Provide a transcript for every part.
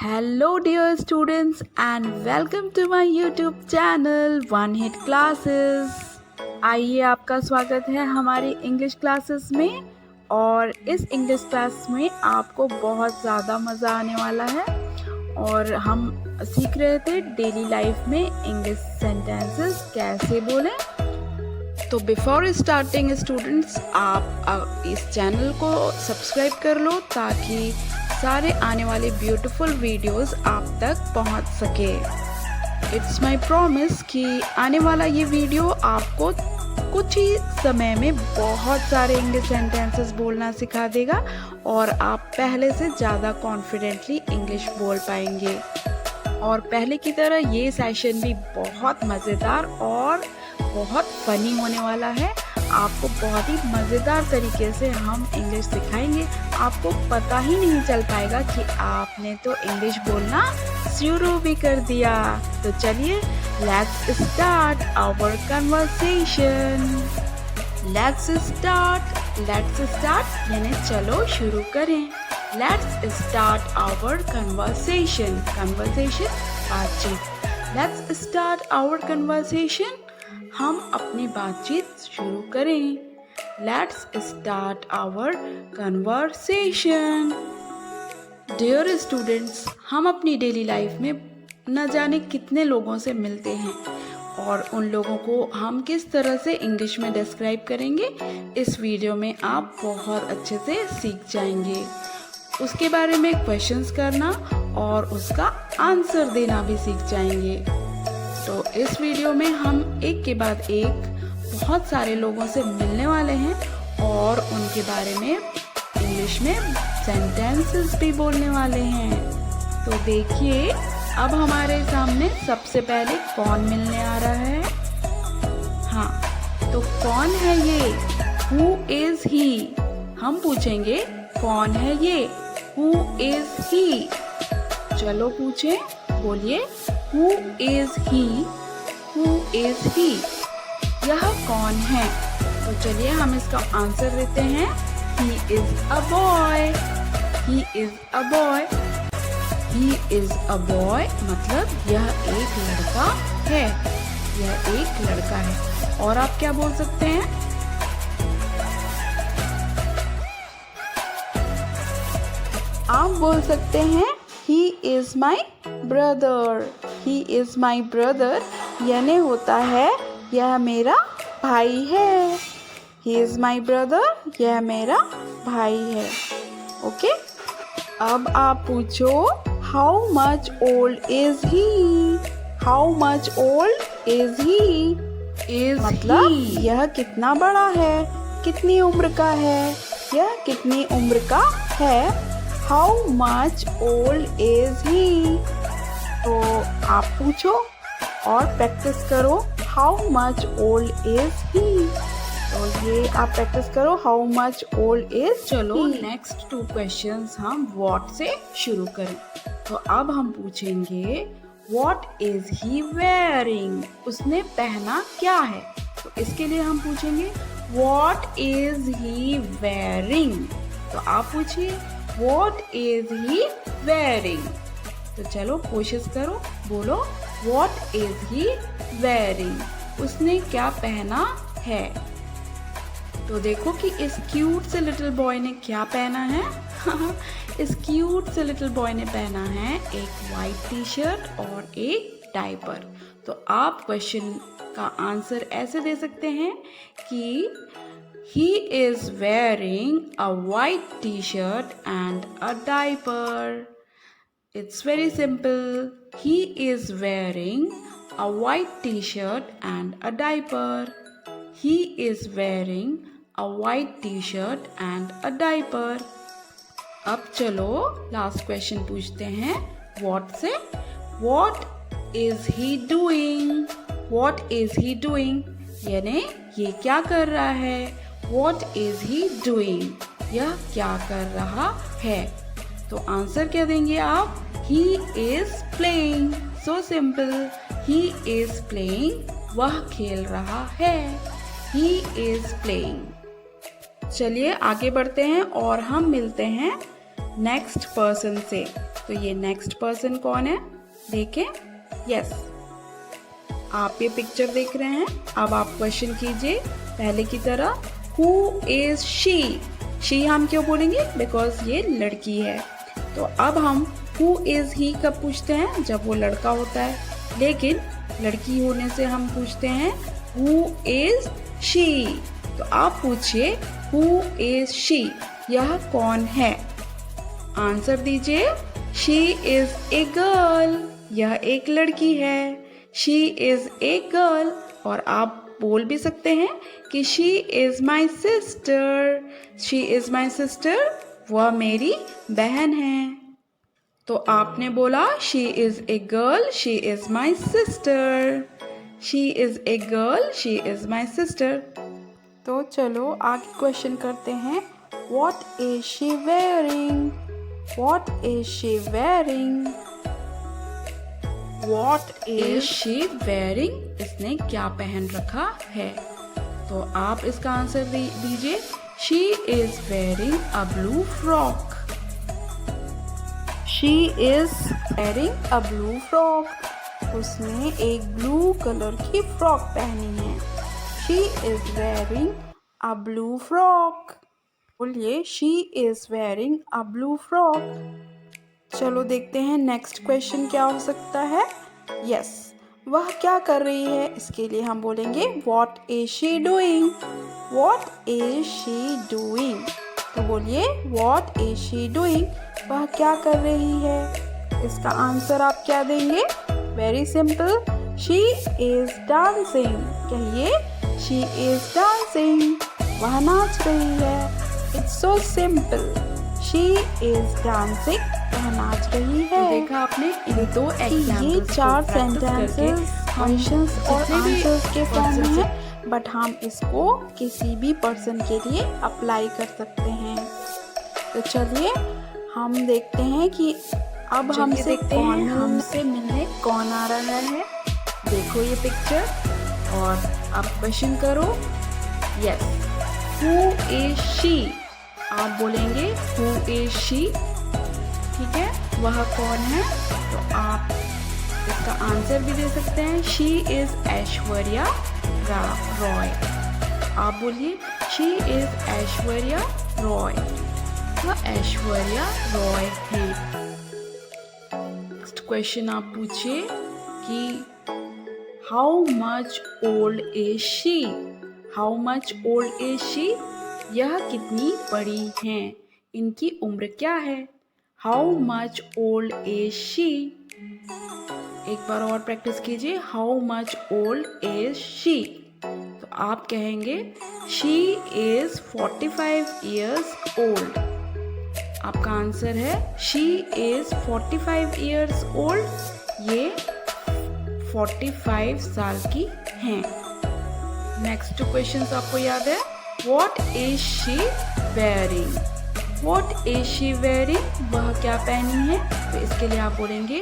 Hello dear students and welcome to my YouTube channel One Hit Classes। आइए आपका स्वागत है हमारी इंग्लिश क्लासेस में और इस इंग्लिश क्लास में आपको बहुत ज़्यादा मज़ा आने वाला है और हम सीख रहे थे डेली लाइफ में इंग्लिश सेंटेंसेस कैसे बोलें। तो बिफोर स्टार्टिंग स्टूडेंट्स आप इस चैनल को सब्सक्राइब कर लो ताकि सारे आने वाले ब्यूटीफुल वीडियोस आप तक पहुंच सके। इट्स माय प्रॉमिस कि आने वाला ये वीडियो आपको कुछ ही समय में बहुत सारे इंग्लिश सेंटेंसेस बोलना सिखा देगा और आप पहले से ज़्यादा कॉन्फिडेंटली इंग्लिश बोल पाएंगे। और पहले की तरह ये सेशन भी बहुत मज़ेदार और बहुत फ़नी होने वाला है। आपको बहुत ही मज़ेदार तरीके से हम इंग्लिश सिखाएंगे। आपको पता ही नहीं चल पाएगा कि आपने तो इंग्लिश बोलना शुरू भी कर दिया। तो चलिए let's start our conversation. Let's start यानी चलो शुरू करें। Let's start our conversation. Conversation बातचीत। Let's start our conversation. हम अपनी बातचीत शुरू करें। Let's start our conversation. Dear students, हम अपनी डेली लाइफ में न जाने कितने लोगों से मिलते हैं और उन लोगों को हम किस तरह से इंग्लिश में डिस्क्राइब करेंगे इस वीडियो में आप बहुत अच्छे से सीख जाएंगे। उसके बारे में क्वेश्चंस करना और उसका आंसर देना भी सीख जाएंगे। तो इस वीडियो में हम एक के बाद एक बहुत सारे लोगों से मिलने वाले हैं और उनके बारे में इंग्लिश में सेंटेंसेस भी बोलने वाले हैं। तो देखिए अब हमारे सामने सबसे पहले कौन मिलने आ रहा है। हाँ, तो कौन है ये? Who is he? हम पूछेंगे कौन है ये? Who is he? चलो पूछें, बोलिए Who is he? Who is he? यह कौन है? तो चलिए हम इसका आंसर देते हैं। He is a boy. He is a boy. He is a boy मतलब यह एक लड़का है। यह एक लड़का है। और आप क्या बोल सकते हैं? आप बोल सकते हैं He is my brother. He is my brother यानी होता है यह मेरा भाई है। He is my brother यह मेरा भाई है। ओके, अब आप पूछो How much old is he? How much old is he? Is मतलब he? यह कितना बड़ा है, कितनी उम्र का है, यह कितनी उम्र का है। How much old is he? तो आप पूछो और प्रैक्टिस करो How much old is he? तो ये आप प्रैक्टिस करो How much old is चलो नेक्स्ट 2 क्वेश्चंस हम what से शुरू करें। तो अब हम पूछेंगे What is he wearing? उसने पहना क्या है? तो इसके लिए हम पूछेंगे What is he wearing? तो आप पूछिए What is he wearing? तो चलो कोशिश करो, बोलो What is he wearing? उसने क्या पहना है? तो देखो कि इस क्यूट से लिटिल बॉय ने क्या पहना है। इस क्यूट से लिटिल बॉय ने पहना है एक वाइट टी शर्ट और एक डायपर। तो आप क्वेश्चन का आंसर ऐसे दे सकते हैं कि He is wearing a white t-shirt and a diaper. It's very simple. He is wearing a white t-shirt and a diaper. He is wearing a white t-shirt and a diaper. अब चलो last question पूछते हैं what से। What is he doing? What is he doing? यानी ये क्या कर रहा है? What is he doing? यह क्या कर रहा है? तो आंसर क्या देंगे आप? He is playing. So simple. He is playing. वह खेल रहा है। He is playing. चलिए आगे बढ़ते हैं और हम मिलते हैं नेक्स्ट पर्सन से। तो ये नेक्स्ट पर्सन कौन है देखें। यस, आप ये पिक्चर देख रहे हैं। अब आप क्वेश्चन कीजिए पहले की तरह, हु इज शी। शी हम क्यों बोलेंगे, बिकॉज ये लड़की है। तो अब हम हु इज ही कब पूछते हैं, जब वो लड़का होता है, लेकिन लड़की होने से हम पूछते हैं हु इज शी। तो आप पूछिए हु इज शी, यह कौन है। आंसर दीजिए, शी इज ए गर्ल, यह एक लड़की है। She is a girl. और आप बोल भी सकते हैं कि she is my sister. She is my sister, वह मेरी बहन है। तो आपने बोला she is a girl, she is my sister. She is a girl, she is my sister. तो चलो आगे क्वेश्चन करते हैं। What is she wearing? What is she wearing? What is she wearing? इसने क्या पहन रखा है? तो आप इसका आंसर दीजिए। She is wearing a blue frock. She is wearing a blue frock. उसने एक ब्लू कलर की फ्रॉक पहनी है। She is wearing a blue frock. बोलिए, she is wearing a blue frock. चलो देखते हैं नेक्स्ट क्वेश्चन क्या हो सकता है। यस, वह क्या कर रही है, इसके लिए हम बोलेंगे what is she doing? What is she doing? तो बोलिए what is she doing? वह क्या कर रही है। इसका आंसर आप क्या देंगे, very simple, she is dancing। कहिए she is dancing, वह नाच रही है। It's so simple, she is dancing, वह नाच रही है। देखा आपने इन दो ये 4 सेंटेंसेस क्वेश्चंस और आंसर्स के फॉर्म में है, बट हम इसको किसी भी पर्सन के लिए अप्लाई कर सकते हैं। तो चलिए हम देखते हैं कि अब हमसे हमसे मिलने कौन आ रहा है। देखो ये पिक्चर और अब क्वेश्चन करो। Yes, who is she. आप बोलेंगे हु इज शी, ठीक है, वह कौन है। तो आप इसका आंसर भी दे सकते हैं, शी इज ऐश्वर्या रॉय। आप बोलिए शी इज ऐश्वर्या रॉय, वह ऐश्वर्या रॉय है। नेक्स्ट क्वेश्चन आप पूछिए कि how much old is she. How much old is she, यह कितनी बड़ी हैं, इनकी उम्र क्या है। How much old is she. एक बार और प्रैक्टिस कीजिए, how much old is she. तो आप कहेंगे शी इज 45 ईयर्स ओल्ड। आपका आंसर है शी इज 45 ईयर्स ओल्ड, ये 45 साल की हैं। नेक्स्ट क्वेश्चन आपको याद है, What is she wearing? What is she wearing? वह क्या पहनी है। तो इसके लिए आप बोलेंगे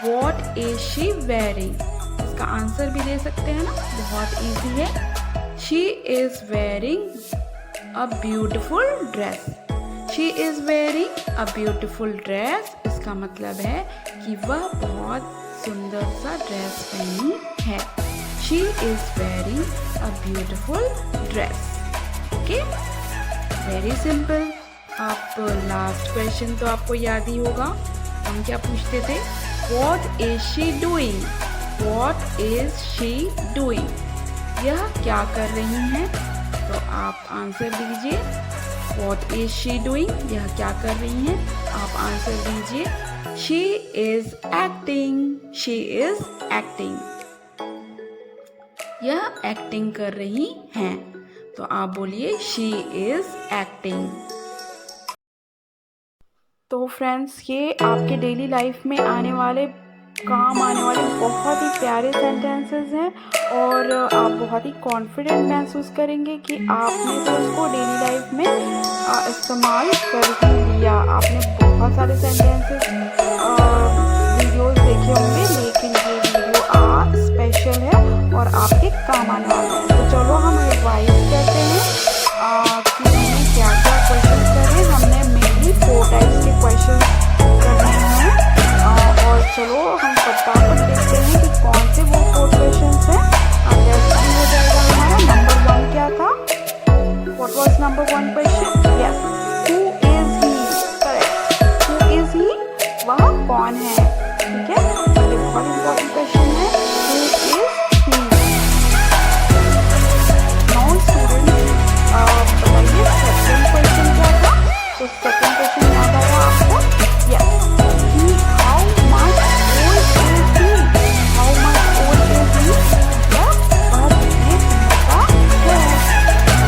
What is she wearing? इसका आंसर भी दे सकते हैं ना, बहुत इजी है। She is wearing a beautiful dress. She is wearing a beautiful dress. इसका मतलब है कि वह बहुत सुंदर सा ड्रेस पहनी है। She is wearing a beautiful dress. Okay, very simple. आप लास्ट क्वेश्चन तो आपको याद ही होगा, हम क्या पूछते थे, what is she doing. What is she doing, यह क्या कर रही हैं। तो आप आंसर दीजिए, व्हाट इज शी डूइंग, यह क्या कर रही हैं। आप आंसर दीजिए, she is acting. She is acting, यह एक्टिंग कर रही हैं। तो आप बोलिए शी इज एक्टिंग। तो फ्रेंड्स, ये आपके डेली लाइफ में काम आने वाले बहुत ही प्यारे सेंटेंसेस हैं और आप बहुत ही कॉन्फिडेंट महसूस करेंगे कि आपने तो इसको डेली लाइफ में इस्तेमाल कर ही लिया। आपने बहुत सारे सेंटेंसेस वीडियोस देखे होंगे, लेकिन ये वीडियो आज स्पेशल है और आपके काम आने वाला है। तो चलो हम रिवाइज करते हैं कि हमने क्या क्या क्वेश्चन करे। हमने मेनली 4 टाइप्स के क्वेश्चन करने हैं। कौन है, ठीक है। ये बहुत इम्पोर्टेंट क्वेश्चन है, who is he. Now students बताइए सेकंड क्वेश्चन क्या था। तो सेकंड क्वेश्चन याद आया आपको? Yes, how much old is he, how much old is he, वह कितने साल का है।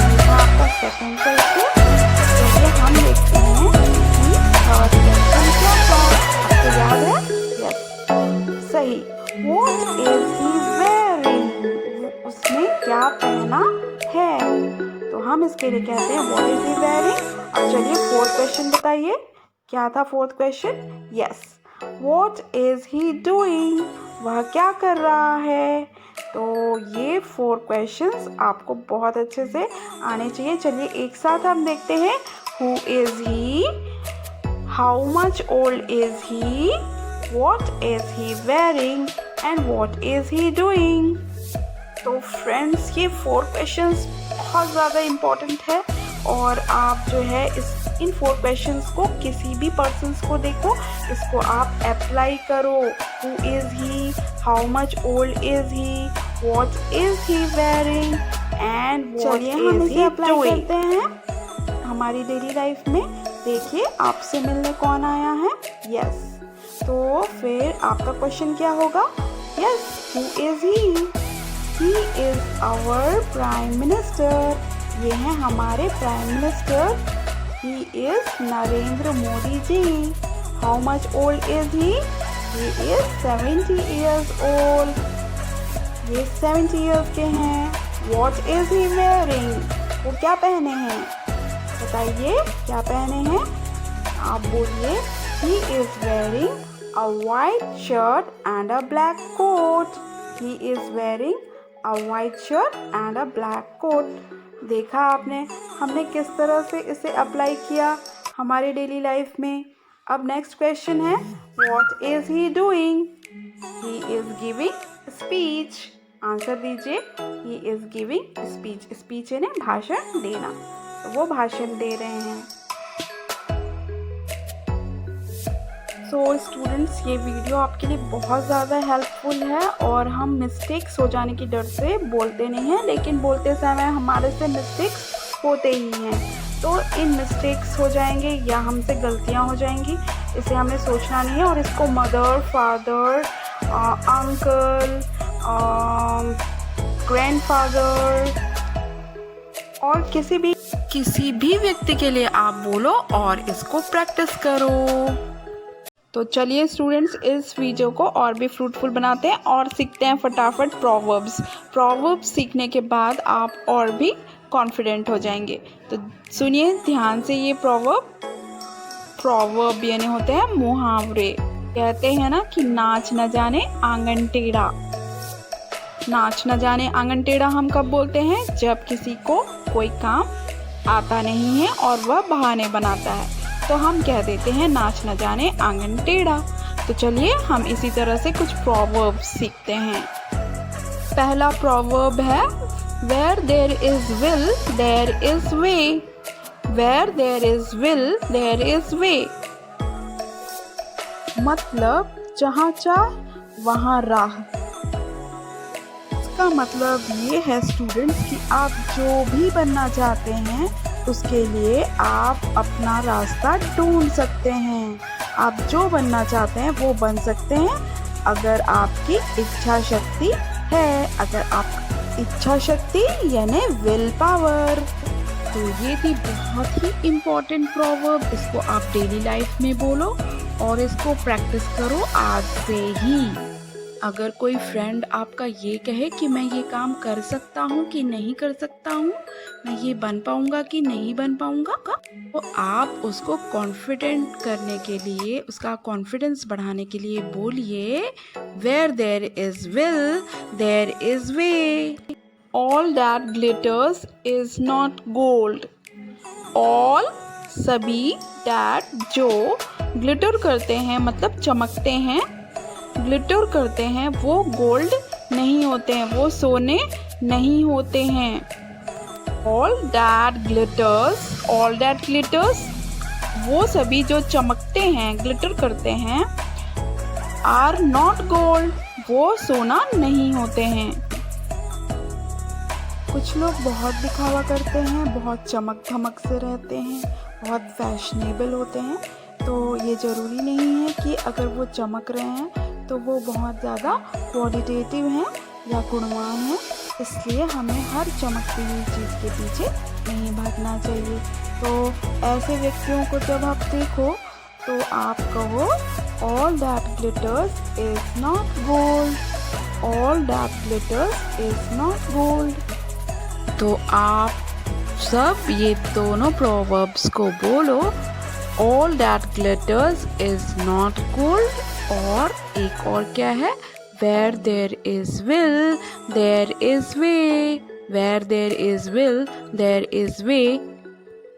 ये था आपका सेकंड क्वेश्चन। चलिए हम देखते हैं कि थर्ड क्वेश्चन क्या था, आपको याद है? यस, सही। What is he wearing? उसने क्या पहना है। तो हम इसके लिए कहते हैं what is he wearing। अब चलिए फोर्थ क्वेश्चन बताइए, क्या था fourth question? Yes, what is he doing? वह क्या कर रहा है। तो ये 4 क्वेश्चंस आपको बहुत अच्छे से आने चाहिए। चलिए एक साथ हम देखते हैं। Who is he? How much old is he? What is he wearing? And what is he doing? तो फ्रेंड्स ये 4 क्वेश्चंस बहुत ज़्यादा इम्पोर्टेंट है और आप जो है इन 4 क्वेश्चंस को किसी भी पर्सन्स को देखो, इसको आप अप्लाई करो। Who is he? How much old is he? What is he wearing? And what is he doing? करते हैं हमारी डेली लाइफ में। देखिए आपसे मिलने कौन आया है। यस, तो फिर आपका क्वेश्चन क्या होगा? Yes, who is he? He is our prime minister. ये हैं हमारे prime minister. He is Narendra Modi ji. How much old is he? He is 70 years old. ये 70 years के हैं। What is he wearing? वो क्या पहने हैं? बताइए क्या पहने हैं? आप बोलिए। He is wearing a white shirt and a black coat. He is wearing a white shirt and a black coat. देखा आपने हमने किस तरह से इसे अप्लाई किया हमारे डेली लाइफ में। अब नेक्स्ट क्वेश्चन है what is he doing. He is giving speech. Answer दीजिए। He is giving speech. Speech यानी भाषण देना, तो वो भाषण दे रहे हैं। सो स्टूडेंट्स ये वीडियो आपके लिए बहुत ज़्यादा हेल्पफुल है और हम मिस्टेक्स हो जाने की डर से बोलते नहीं हैं, लेकिन बोलते समय हमारे से मिस्टेक्स होते ही हैं। तो इन मिस्टेक्स हो जाएंगे या हमसे गलतियां हो जाएंगी, इसे हमें सोचना नहीं है और इसको मदर, फादर, अंकल, ग्रैंडफादर और किसी भी व्यक्ति के लिए आप बोलो और इसको प्रैक्टिस करो। तो चलिए स्टूडेंट्स इस वीडियो को और भी फ्रूटफुल बनाते हैं और सीखते हैं फटाफट प्रोवर्ब्स सीखने के बाद आप और भी कॉन्फिडेंट हो जाएंगे। तो सुनिए ध्यान से ये प्रोवर्ब यानी होते हैं मुहावरे। कहते हैं ना कि नाच न जाने आंगन टेढ़ा। नाच न जाने आंगन टेढ़ा हम कब बोलते हैं? जब किसी को कोई काम आता नहीं है और वह बहाने बनाता है, तो हम कह देते हैं नाच न जाने आंगन टेढ़ा। तो चलिए हम इसी तरह से कुछ प्रोवर्ब्स सीखते हैं। पहला प्रोवर्ब है Where there is will, there is way. Where there is will, there is way. मतलब जहाँ चाह वहाँ राह। इसका मतलब ये है स्टूडेंट्स कि आप जो भी बनना चाहते हैं उसके लिए आप अपना रास्ता ढूंढ सकते हैं। आप जो बनना चाहते हैं वो बन सकते हैं अगर आपकी इच्छा शक्ति है। अगर आप इच्छा शक्ति यानी विल पावर। तो ये थी बहुत ही इम्पोर्टेंट प्रोवर्ब। इसको आप डेली लाइफ में बोलो और इसको प्रैक्टिस करो आज से ही। अगर कोई फ्रेंड आपका ये कहे कि मैं ये काम कर सकता हूँ कि नहीं कर सकता हूँ, मैं ये बन पाऊँगा कि नहीं बन पाऊँगा, तो आप उसको कॉन्फिडेंट करने के लिए, उसका कॉन्फिडेंस बढ़ाने के लिए बोलिए Where there is will, there is way. All that glitters is not gold. All सभी that जो ग्लिटर करते हैं मतलब चमकते हैं, ग्लिटर करते हैं वो गोल्ड नहीं होते हैं, वो सोने नहीं होते हैं। All that glitters वो सभी जो चमकते हैं, ग्लिटर करते हैं, आर नॉट गोल्ड, वो सोना नहीं होते हैं। कुछ लोग बहुत दिखावा करते हैं, बहुत चमक धमक से रहते हैं, बहुत फैशनेबल होते हैं, तो ये ज़रूरी नहीं है कि अगर वो चमक रहे हैं तो वो बहुत ज़्यादा क्वालिटेटिव हैं या गुणवान हैं। इसलिए हमें हर चमकती हुई चीज़ के पीछे नहीं भागना चाहिए। तो ऐसे व्यक्तियों को जब आप देखो तो आप कहो all that glitters is not gold, all that glitters is not gold. तो आप सब ये दोनों प्रोवर्ब्स को बोलो, all that glitters is not gold, और एक और क्या है, where there is will there is way, where there is will there is way.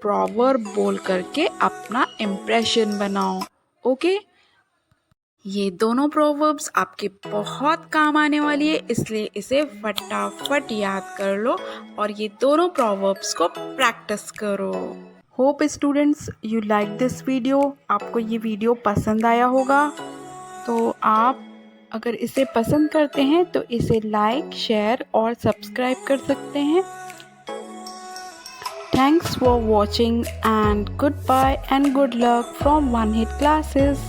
Proverb बोल करके अपना इम्प्रेशन बनाओ। ओके, ये दोनों प्रोवर्ब्स आपके बहुत काम आने वाली है, इसलिए इसे फटाफट याद कर लो और ये दोनों प्रोवर्ब्स को प्रैक्टिस करो। Hope students you like this video. आपको ये वीडियो पसंद आया होगा। तो आप अगर इसे पसंद करते हैं तो इसे लाइक, शेयर और सब्सक्राइब कर सकते हैं। Thanks for watching and goodbye and good luck from One Hit Classes.